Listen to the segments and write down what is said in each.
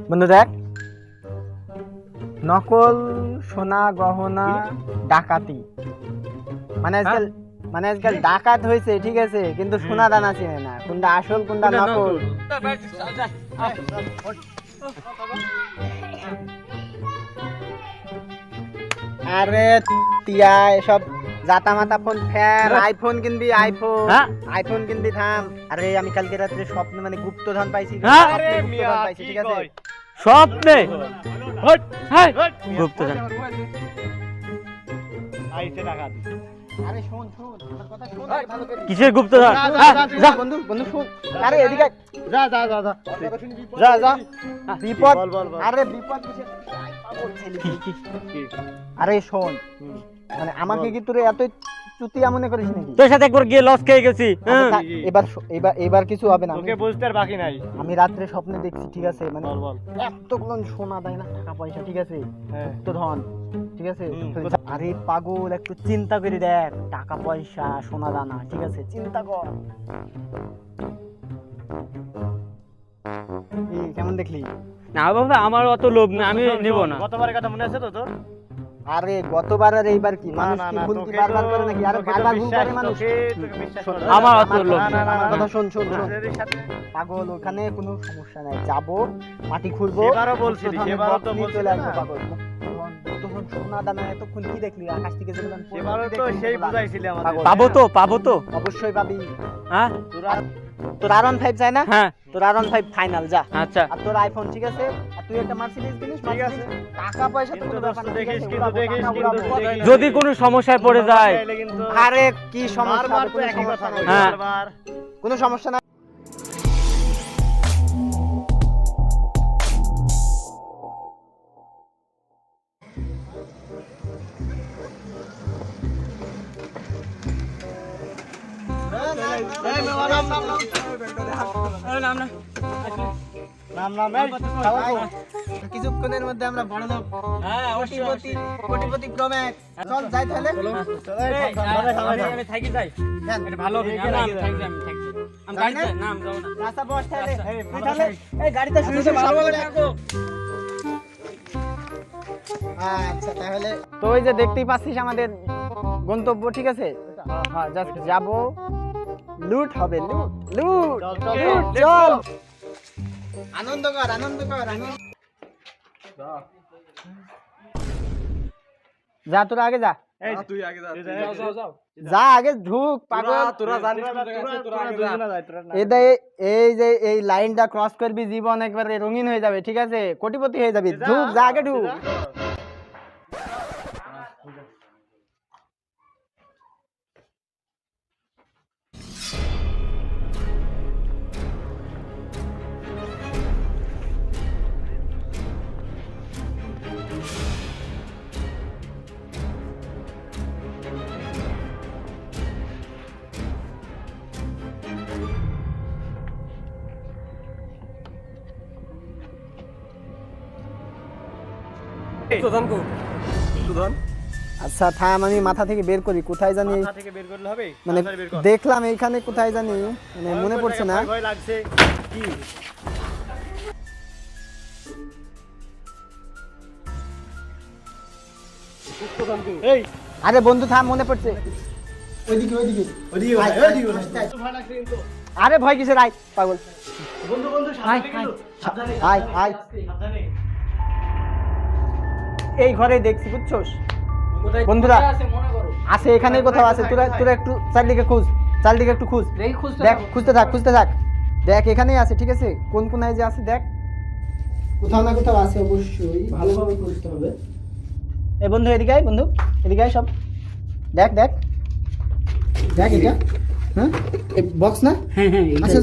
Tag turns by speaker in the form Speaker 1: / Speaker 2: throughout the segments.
Speaker 1: বন্ধু দেখ, নকল সোনা গহনা ডাকাতি মানে আজকাল ডাকাত হয়েছে, ঠিক আছে, কিন্তু সোনা দানা চিনে না কোনটা আসল কোনটা নকল। আরে টিয়া এসব জাতা মাতা ফোন ফের, আইফোন কিনবি, আইফোন কিনবি থাম। আরে আমি কালকে রাত্রে স্বপ্নে মানে গুপ্তধন পাইছি, ঠিক আছে,
Speaker 2: স্বপ্নে গুপ্তধন।
Speaker 1: আরে শোন আমার কথা শোন ভালো করে।
Speaker 2: কিসের গুপ্তধন?
Speaker 1: যা বন্ধু শোন। আরে এদিকে যা বিপদ। আরে বিপদ কিসের? আরে শোন, মানে আমাকে কি তোর এত চুতিয়া মনে করিস নাকি?
Speaker 2: তোর সাথে একবার গিয়ে লস খেয়ে গেছি।
Speaker 1: এবার কিছু হবে না।
Speaker 3: ওকে বুঝতে আর বাকি নাই।
Speaker 1: আমি রাত্রে স্বপ্নে দেখছি, ঠিক আছে, মানে এতগুলো সোনা দেয় না, টাকা পয়সা, ঠিক আছে, তো ধন, ঠিক আছে। আরে পাগল, একটু চিন্তা করে দেখ, টাকা পয়সা সোনা দানা, ঠিক আছে, চিন্তা কর। কেমন দেখলি?
Speaker 2: না বাবা, আমার অত লোভ না, আমি নেব না।
Speaker 3: গতবারের কথা মনে আছে তো তোর?
Speaker 1: আরে গতবার আর এইবার কি মানুষ কি ভুল কি বারবার করে নাকি? আরে বারবার ভুল করে মানুষ।
Speaker 2: আমার অত লোভ না।
Speaker 1: আমার কথা শোন। পাগল, ওখানে কোনো সমস্যা নাই, যাবো মাটি খুঁড়বো,
Speaker 3: এবারও বলছিলি, এবারও তো বলছিলি না।
Speaker 1: পাগল তখন সোনা দানা এতক্ষণ কি দেখলি? আকাশ থেকে যেগুলো
Speaker 3: এবারও তো সেই বুঝাইছিলি আমাদের।
Speaker 2: পাবো তো
Speaker 1: অবশ্যই পাবি।
Speaker 2: হ্যাঁ,
Speaker 1: তোর R15 চাই না?
Speaker 2: হ্যাঁ,
Speaker 1: তোর R15 ফাইনাল, যা।
Speaker 2: আচ্ছা,
Speaker 1: আর তোর আইফোন, ঠিক আছে, আর তুই একটা মার্সিডিজ কিনিস, ঠিক আছে। টাকা পয়সা তো কোনো ব্যাপার না,
Speaker 3: দেখিস,
Speaker 1: ঠিক আছে,
Speaker 3: কিন্তু দেখিস।
Speaker 2: যদি কোনো সমস্যায় পড়ে যায়।
Speaker 1: আরে কি সমস্যা?
Speaker 3: বারবার তো একই কথা বলি,
Speaker 2: হ্যাঁ।
Speaker 3: বারবার।
Speaker 1: কোনো সমস্যা না। কিছুক্ষণের মধ্যে আমরা বড় লোক, কোটিপতি প্রম্যাক্স। চল যাই তাহলে।
Speaker 2: আমি থাকি যাই, এটা ভালো হবে। আমি থাকি যাই। আমি গাড়িতে নাম যাব না।
Speaker 1: রাস্তা বস তাহলে। তুই তাহলে এই গাড়িতে শুয়ে ভালো ভালো থাকো। আচ্ছা তাহলে তো ওই যে দেখতেই পাচ্ছিস আমাদের গন্তব্য, ঠিক আছে। হ্যাঁ জাস্ট যাবো, লুট হবে, লুট। চল আনন্দ কর। যা তোরা আগে যা।
Speaker 3: এই তুই আগে যা।
Speaker 1: যা আগে ঢুক, পাগল।
Speaker 3: তোরা জানিস না, তোরা আগে যা।
Speaker 1: এই যে এই লাইনটা ক্রস করবি, জীবন একবারে রঙিন হয়ে যাবে, ঠিক আছে, কোটিপতি হয়ে যাবি। ঢুক, যা আগে ঢুক। আচ্ছা থাম, আমি মাথা থেকে বের করি, কোথায় জানি,
Speaker 3: মাথা থেকে বের করলে হবে?
Speaker 1: মানে
Speaker 3: তাড়াতাড়ি বের কর।
Speaker 1: দেখলাম এইখানে, কোথায় জানি, মানে মনে পড়ছে না।
Speaker 3: ভয় লাগছে কি? এই
Speaker 1: আরে বন্ধু থাম, মনে পড়ছে। ওইদিকে আরে ভয় কিসের? আয় পাগল,
Speaker 3: বন্ধু সাবধানে।
Speaker 1: আয়। এই ঘরে দেখছি, বুঝছোস? বন্ধুরা আছে, এখানে কোথাও আছে। তোরা একটু চারদিকে একটু খুঁজ, দেখ, খুঁজতে থাক। দেখ এখানেই আছে, ঠিক আছে, কোন কোনায় যে আছে দেখ, কোথাও না কোথাও আছে, অবশ্যই ভালোভাবে খুঁজতে হবে। এই বন্ধু এদিকে আয়, সব দেখ এটা, হ্যাঁ এই বক্স না? আচ্ছা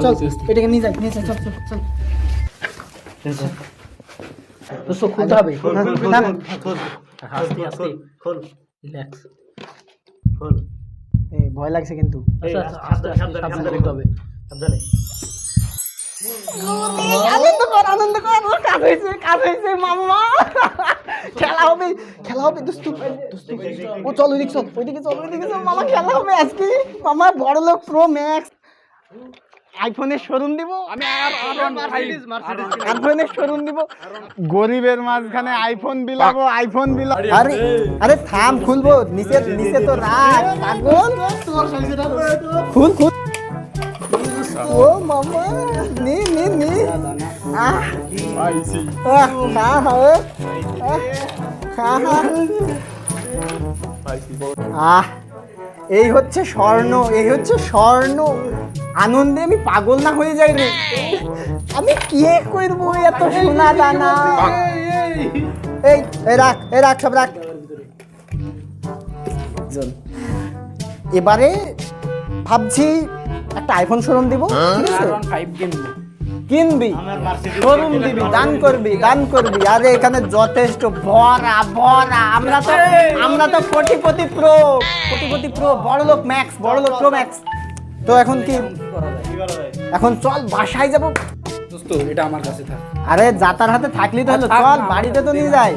Speaker 1: চল এটাকে নিয়ে যাই, চল। তো খুলতে হবে। ভয় লাগছে কিন্তু। আনন্দ কর, কাজ হয়েছে মামা। খেলা হবে দোস্তু। ও চল ওইদিকে চল মামা, খেলা হবে আজকে মামা, বড় লোক প্রো ম্যাক্স। আইফোনের শোরুম দিব,
Speaker 2: আমি
Speaker 1: আইফোনের শোরুম দিব, গরিবের মাঝখানে আইফোন বিলাবো, আইফোন বিলাবো। আরে আরে থাম, খুলবো, নিচে নিচে তো রাখ পাগল, খুল খুল। ও মামা, নি নি নি, আহ আহ, খা হবে, খা খা। আহ, এই হচ্ছে স্বর্ণ, এই হচ্ছে স্বর্ণ। আনন্দে আমি পাগল না হয়ে যাই রে। আমি কি করবো এত সোনা দানা। এই এই রাখ, এই রাখ, সব রাখ। এবারে ভাবছি একটা আইফোন শোরুম দিব, ঠিক আছে? কিনবি, শোরুম দিবি, দান করবি, দান করবি। আরে এখানে যথেষ্ট ভরা ভরা। আমরা তো কোটিপতি প্রো, কোটিপতি প্রো, বড়লোক ম্যাক্স, বড়লোক প্রো ম্যাক্স। তো এখন কি, এখন চল বাসায় যাব।
Speaker 2: দোস্ত এটা আমার কাছে থাক।
Speaker 1: আরে যাতার হাতে থাকলি তো হলো, চল বাড়িতে তো নিয়ে যাই।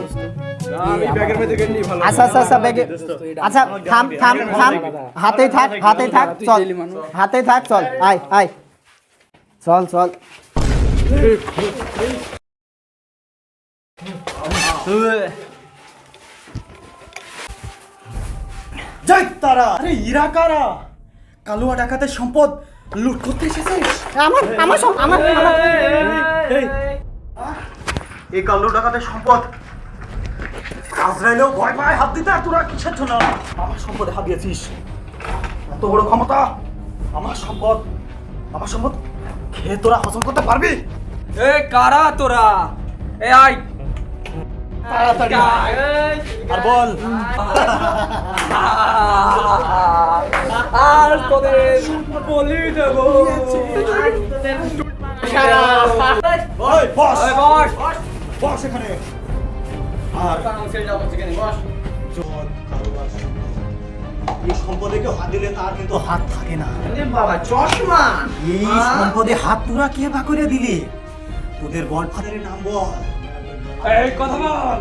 Speaker 3: আমি ব্যাগের মধ্যে গেলি ভালো।
Speaker 1: আচ্ছা আচ্ছা আচ্ছা, ব্যাগে, আচ্ছা থাম থাম থাম, হাতেই থাক, হাতেই থাক, চল হাতেই থাক, চল আয় আয়, চল চল।
Speaker 3: যাই তারা, আরে ইরা কারা? কালুয়া ডাকাতের সম্পদ লুট করতে এসেছিস?
Speaker 1: আমার আমার সব আমার আমার।
Speaker 3: এই কালু ডাকাতের সম্পদ আজরাইলেও ভয় পায় হাত দিতে, আর তোরা কিসের জন্য আমার সম্পদে হাত দিয়েছিস? এত বড় ক্ষমতা! আমার সম্পদ, আমার সম্পদ খেয়ে তোরা হজম করতে পারবি?
Speaker 2: এই কারা তোরা? এই আই
Speaker 3: তাড়াতাড়ি আর বল।
Speaker 2: আর তোদের বলি দেব।
Speaker 3: ওই বস,
Speaker 2: এই বস
Speaker 3: বস এখানে। আর এই সম্পদে কেউ হাত দিলে তার কিন্তু হাত থাকে না।
Speaker 2: বাবা চশমা।
Speaker 3: এই সম্পদে হাত তোরা কে বা করে দিলি? তোদের গডফাদারের নাম বল।
Speaker 2: এই কথা বল।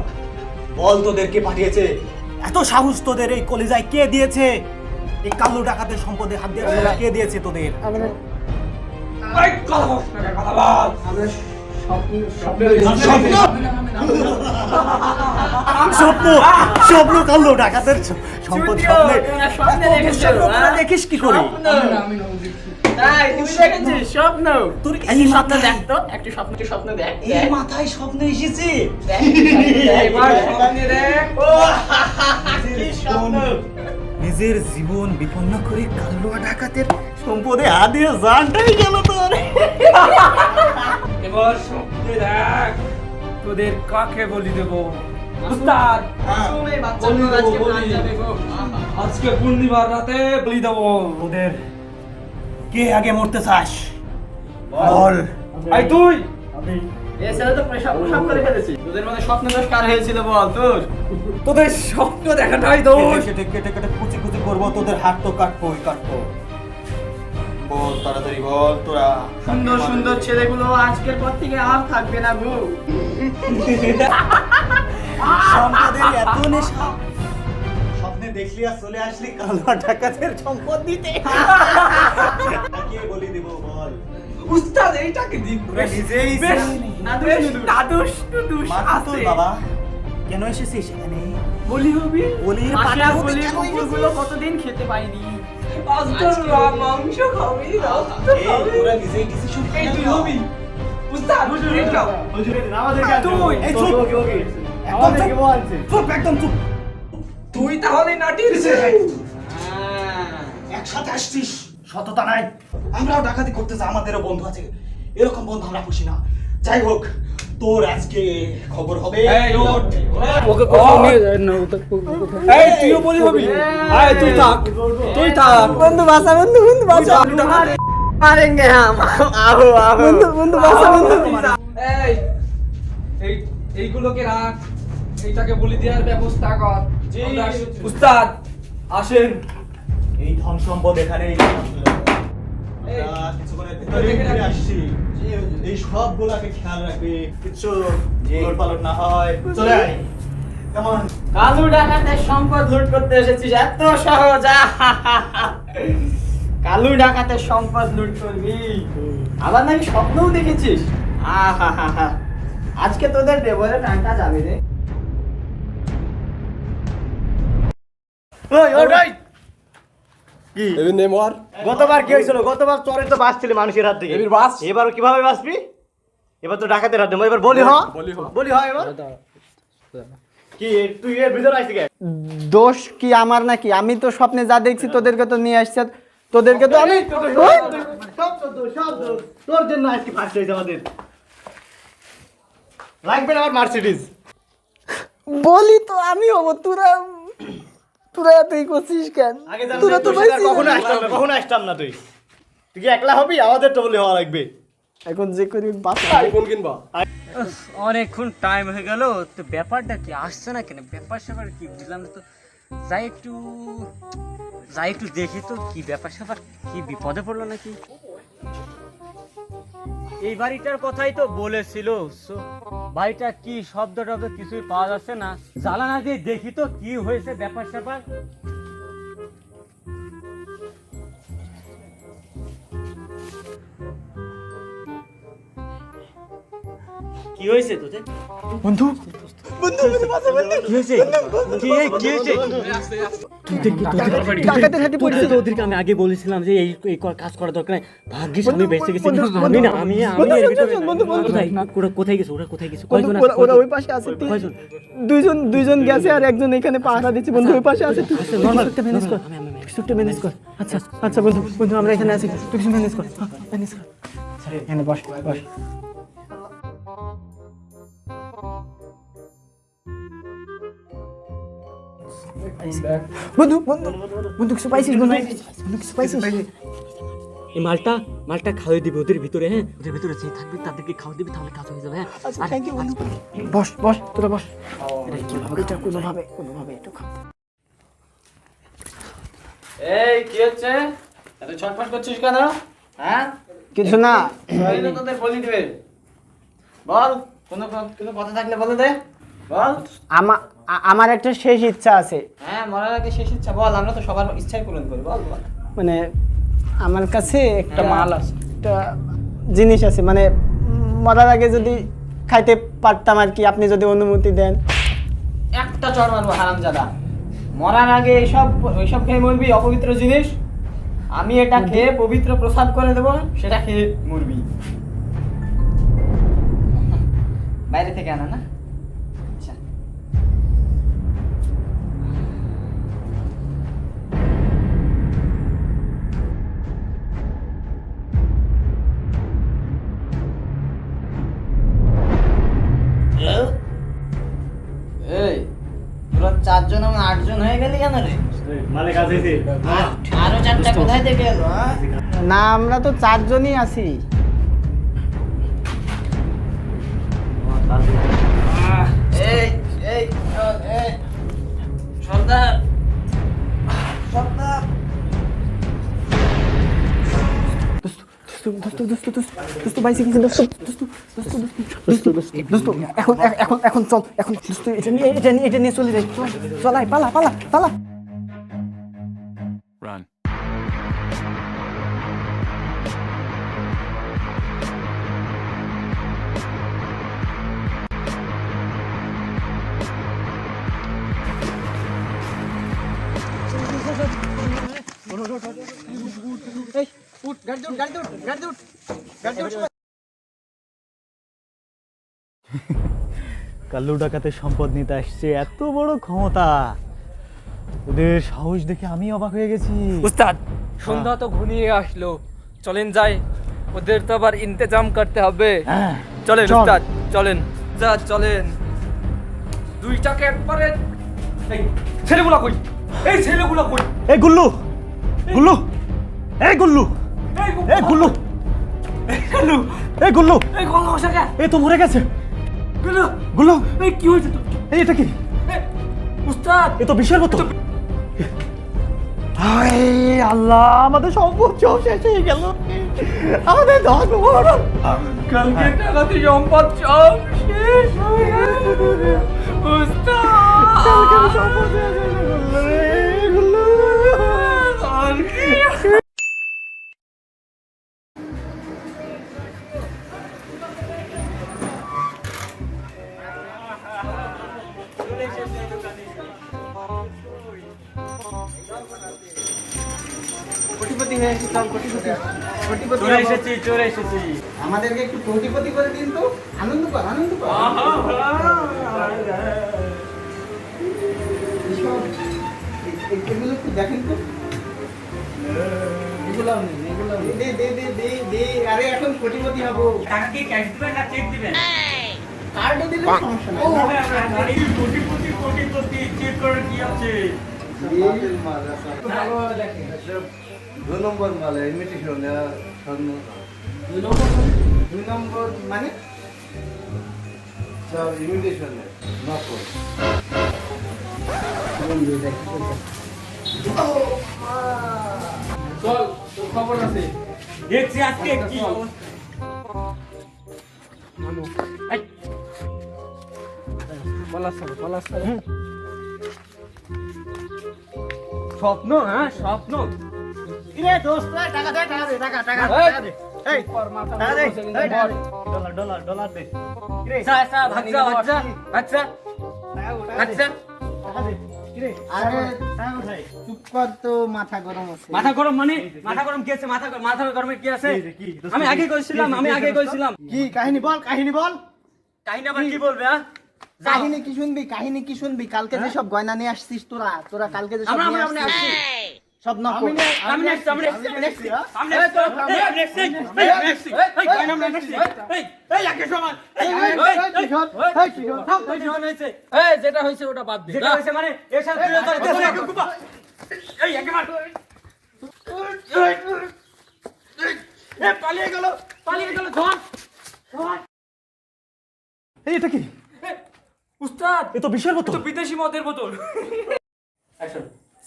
Speaker 3: বল তোদের কে পাঠিয়েছে? এত সাহস তোদের এই কলিজায় কে দিয়েছে? এই কালু ডাকাতের সম্পদে হাত দিয়ে কে দিয়েছে তোদের?
Speaker 2: এই কথা বল না, কথা বল।
Speaker 3: স্বপ্ন, স্বপ্ন, স্বপ্ন কালু ডাকাতের সম্পদ স্বপ্নে। তোরা দেখিস কি করে? তোর এই মাথায় এই মাথায় স্বপ্ন এসেছে?
Speaker 2: এবার স্বপ্নে দেখ।
Speaker 3: নিজের জীবন বিপন্ন করে কালুয়া ডাকাতের সম্পদে হাত দিয়ে জানটাই গেল তোর।
Speaker 2: এবার স্বপ্নে দেখ তোদের কাকে বলি দেব। উস্তাদ আজকে পূর্ণিমার রাতে বলি দেব।
Speaker 3: তোদের কে আগে মরতে চাস বল।
Speaker 2: আই তুই তোদের স্বপ্ন দেখাটাই দোষ।
Speaker 3: কেটে কেটে কেটে কুচি কুচি করবো, তোদের হাত তো কাটবোই কাটবো। বল তাড়াতাড়ি বল তোরা।
Speaker 1: সুন্দর সুন্দর ছেলেগুলো আজকের পর থেকে আর থাকবে না গো।
Speaker 3: সম্পদের এত নেশা, স্বপ্নে দেখলি আর চলে আসলি কালুয়া ডাকাতের সম্পদ দিতে। কে বলি দেব বল।
Speaker 2: উস্তাদ এইটাকে দিন
Speaker 3: তোরা নিজেই
Speaker 2: বেশ
Speaker 3: জানিস।
Speaker 2: দাদুস টুদুস
Speaker 3: মাথা তোল
Speaker 2: আছে।
Speaker 3: বাবা, কেন এসেছিস এখানে?
Speaker 2: বলি হবি
Speaker 3: বলির পাঠা হতে কেন এসেছিস?
Speaker 1: কতদিন খেতে পাইনি।
Speaker 2: মাংস খাবি
Speaker 3: এই তোরা নিজেই ডিসিশন
Speaker 2: এই তুই হবি উস্তাদ এইটা তুই
Speaker 3: এই চুপ, একদম চুপ, একদম চুপ।
Speaker 2: তুই তাহলে নাটির
Speaker 3: একসাথে আসছিস, সততা নাই। আমরাও ডাকাতি করতে চাই, আমাদেরও বন্ধু আছে, এরকম বন্ধু আমরা খুশি না। যাই হোক, তোর আজকে খবর হবে।
Speaker 2: এই ওঠ ওকে কোথাও নিয়ে যায় না। এই তুইও বলি হবি। আয় তুই থাক, তুই থাক।
Speaker 1: বন্ধু বাসা, বন্ধু বন্ধু বাসা, মারেंगे हम। आओ आओ বন্ধু বন্ধু বাসা, বন্ধু।
Speaker 2: এই এই এইগুলোকে রাখ, এইটাকে বলি দেওয়ার ব্যবস্থা কর।
Speaker 3: জি।
Speaker 2: উস্তাদ আসেন।
Speaker 3: এই ধন সম্পদ এখানেই আমরা কিছুক্ষণের ভিতরে ফিরে আসছি। এই সবগুলাকে খেয়াল রাখবি, কিচ্ছু উলট পালট না হয়। চলে আয়। কেমন?
Speaker 1: কালু ডাকাতের সম্পদ লুট করতে এসেছিস, এত সহজ? কালু ডাকাতের সম্পদ লুট করবি, আবার নাকি স্বপ্নও দেখেছিস? আহা, আজকে তোদের দেবরে টানটা যাবে রে।
Speaker 4: গতবার কি হয়েছিল? গতবার চরে তো বাঁচছিলি মানুষের হাত থেকে, এবার কিভাবে বাঁচবি? এবার তো ডাকাতের হাত দেবো। এবার বলি হ এবার কি তুই এর ভিতরে আসছিস?
Speaker 1: দোষ কি আমার নাকি? আমি তো স্বপ্নে যা দেখছি তোদেরকে তো নিয়ে আসছে, তোদেরকে তো আমি
Speaker 4: তোর জন্য আজকে ফার্স্ট হয়েছে আমাদের। লাগবে না আমার মার্সিডিজ।
Speaker 1: বলি তো আমি হবো, তোরা এতই করছিস কেন?
Speaker 4: আগে জানলে
Speaker 1: তোরা তো
Speaker 4: তোর সাথে আর
Speaker 1: পাইছিস
Speaker 4: কখনো আসতাম না। তুই কি একলা হবি? আমাদের তো বলি হওয়া লাগবে।
Speaker 1: এখন যে করি বাসা
Speaker 4: কোন কিনবা?
Speaker 2: অনেকক্ষণ টাইম হয়ে গেল, তো ব্যাপারটা কি আসছে না কেন? ব্যাপার স্যাপার কি বুঝলাম না তো। যাই একটু দেখি তো কি ব্যাপার স্যাপার, কি বিপদে পড়লো নাকি। এই বাড়িটার কথাই তো বলেছিল, বাড়িটা কি শব্দ টব্দ কিছুই পাওয়া যাচ্ছে না। জ্বালানা দিয়ে দেখি তো কি হয়েছে ব্যাপার স্যাপার। কি হয়েছে তোদের?
Speaker 1: বন্ধু
Speaker 2: কি হয়েছে? কি হয়েছে?
Speaker 1: ডাকাতের হাতে পড়েছে।
Speaker 2: ওদেরকে আমি আগে বলেছিলাম যে এই কাজ করা দরকার নাই। ভাগ্যিস আমি বেঁচে গেছি। আমি এর ভিতরে কোথায় গেছে? ওরা কোথায় গেছে? কয়জন আছে?
Speaker 1: ওরা ওই পাশে আছে,
Speaker 2: কয়জন?
Speaker 1: দুইজন গেছে আর একজন এখানে পাহারা দিচ্ছে। বন্ধু ওই পাশে আছে, তুই একটা ম্যানেজ কর, একটা ম্যানেজ কর। আচ্ছা বন্ধু আমরা এখানে আছি, তুই কিছু ম্যানেজ কর। এখানে বস। বন্ধু কিছু পাইছিস? বন্ধু কিছু পাইছিস?
Speaker 2: এই মালটা খাওয়াই দিবি ওদের ভিতরে। হ্যাঁ, ওদের ভিতরে যে থাকবে তাদেরকে খাওয়া দিবি, তাহলে কাজ হয়ে যাবে। হ্যাঁ,
Speaker 1: আচ্ছা থ্যাংক ইউ বন্ধু। বস তোরা বস। এটা কোনোভাবে একটু খা।
Speaker 5: এই কি হচ্ছে? এত ছটফট করছিস কেন? হ্যাঁ,
Speaker 1: কিছু না,
Speaker 5: এই তো তোদের বলি দিবে। বল, কোনো কথা থাকলে বলে দে। বল।
Speaker 1: আমার একটা শেষ ইচ্ছা আছে।
Speaker 5: হ্যাঁ, মরার আগে শেষ ইচ্ছা বল, আমরা তো সবার ইচ্ছাই পূরণ করি। বল।
Speaker 1: মানে আমার কাছে একটা
Speaker 5: হ্যাঁ।
Speaker 1: মাল আছে, একটা জিনিস আছে, মানে মরার আগে যদি খাইতে পারতাম আর কি, আপনি যদি অনুমতি দেন।
Speaker 5: একটা চড় মারবো হারামজাদা। মরার আগে এইসব খেয়ে মরবি, অপবিত্র জিনিস। আমি এটা খেয়ে পবিত্র প্রসাদ করে দেবো, সেটা খেয়ে মরবি। বাইরে থেকে আনা না? আচ্ছা। এই তোরা 4 জন এবং 8 জন হয়ে গেলি কেন রে?
Speaker 4: মানে কাজ হয়েছে।
Speaker 5: আরো 4টা কোথায় থেকে এলো? হ্যাঁ,
Speaker 1: না, আমরা তো 4 জনই আছি।
Speaker 5: এই সর্দার
Speaker 1: এখন চল, এটা নিয়ে চলে যাই। চলাই, পালা।
Speaker 6: Run.
Speaker 4: কাল্লু ডাকাতের সম্পদ নিতে আসছে, এত বড় ক্ষমতা! ওদের সাহস দেখে আমি অবাক হয়ে গেছি।
Speaker 7: উস্তাদ, সন্ধ্যা তো ঘনিয়ে আসলো, চলেন যাই, ওদের তো আবার ইন্তেজাম করতে হবে।
Speaker 4: হ্যাঁ,
Speaker 7: চলেন
Speaker 4: চল।
Speaker 7: উস্তাদ, চলেন চলেন। দুইটাকে একবারে এই ছেলেগুলা কই? এই ছেলেগুলা কই?
Speaker 4: এই গুল্লু এই গুল্লু
Speaker 7: এই
Speaker 4: গুল্লু
Speaker 7: এই গঙ্গা ওসাকা
Speaker 4: এই তো মরে গেছে।
Speaker 7: গুলো
Speaker 4: গুল্লু,
Speaker 7: এই কি হয়েছে তো?
Speaker 4: এই এটা কি?
Speaker 7: উস্তাদ,
Speaker 4: এ তো বিষের মতো। হায় আল্লাহ, আমাদের সম্পদ সব শেষ হয়ে গেল। আমাদের ধর্ম
Speaker 7: কালকে টাকাতে সম্পদ সব শেষ হয়ে গেল। উস্তাদ,
Speaker 4: সম্পদ শেষ হয়ে গেল রে, গুল্লু।
Speaker 7: আর কি?
Speaker 1: কোটিপতি হয়েছে, চল কোটিপতি কোটিপতি
Speaker 2: চলে
Speaker 1: হবো।
Speaker 2: এসেছি চলে এসেছি।
Speaker 1: আমাদেরকে একটু কোটিপতি করে দিন তো, আনন্দ কর আনন্দ কর। এসব এগুলো একটু দেখেন তো,
Speaker 5: এগুলো নেই, এগুলো নেই।
Speaker 1: দে দে দে দে দে, আরে এখন কোটিপতি হবো।
Speaker 2: টাকা কি ক্যাশ দিবেন না চেক দিবেন?
Speaker 1: কার্ডে দিলে সমস্যা নাই।
Speaker 2: এই কোটিপতি কোটিপতি চেক করে কি আছে?
Speaker 5: ভালোভাবে দেখেন।
Speaker 6: 2 নম্বর মাল ইমিটেশন স্বর্ণ
Speaker 1: 2 নম্বর মানে
Speaker 6: সব ইমিটেশন নকল।
Speaker 5: চল, তোর খবর আছে।
Speaker 2: দেখছি আজকে কি অবস্থা। এই, স্বপ্ন, হ্যাঁ স্বপ্ন।
Speaker 1: কিরে দোস্ত, টাকা দে টাকা দে টাকা টাকা টাকা দে। এই টাকা দে, এই টাকা দে।
Speaker 4: ডলার দে।
Speaker 2: ভাগছা ভাগছা ভাগছা ভাগছা।
Speaker 1: আরে চুপ কর তো, মাথা গরম আছে।
Speaker 2: মাথা গরম মানে মাথা গরম কি আছে? মাথা গরমে কি আছে? আমি আগে কইছিলাম
Speaker 1: কি কাহিনী বল, কাহিনী বল।
Speaker 2: কাহিনী আবার কি বলবে? হ্যাঁ
Speaker 1: কাহিনী কি শুনবি, কাহিনী কি শুনবি? কালকে যে সব গয়না নিয়ে আসছিস তোরা, তোরা কালকে যে সব
Speaker 2: আমরা
Speaker 1: নিয়ে
Speaker 2: আমরা
Speaker 1: আসছিস,
Speaker 2: আসছি।
Speaker 1: সব নকল।
Speaker 2: আমি next, আমি next, আমি next, আমি next, এই, আমি next, এই, next, এই, কয় নাম next, এই, একে সমান, এই, ওই জীবন হয়েছে।
Speaker 7: এই যেটা হয়েছে ওটা বাদ দে।
Speaker 2: যেটা হয়েছে মানে এর সাথে তুই তো দেখছিস, একে কুপা। এই, একে মার। এই, পালিয়ে গেল, ধর।
Speaker 3: এই এটা কি?
Speaker 7: উস্তাদ,
Speaker 3: এ তো বিশের মতো।
Speaker 7: তো বিদেশি মদের বোতল।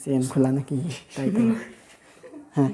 Speaker 1: চেন খোলা নাকি, তাই তো। হ্যাঁ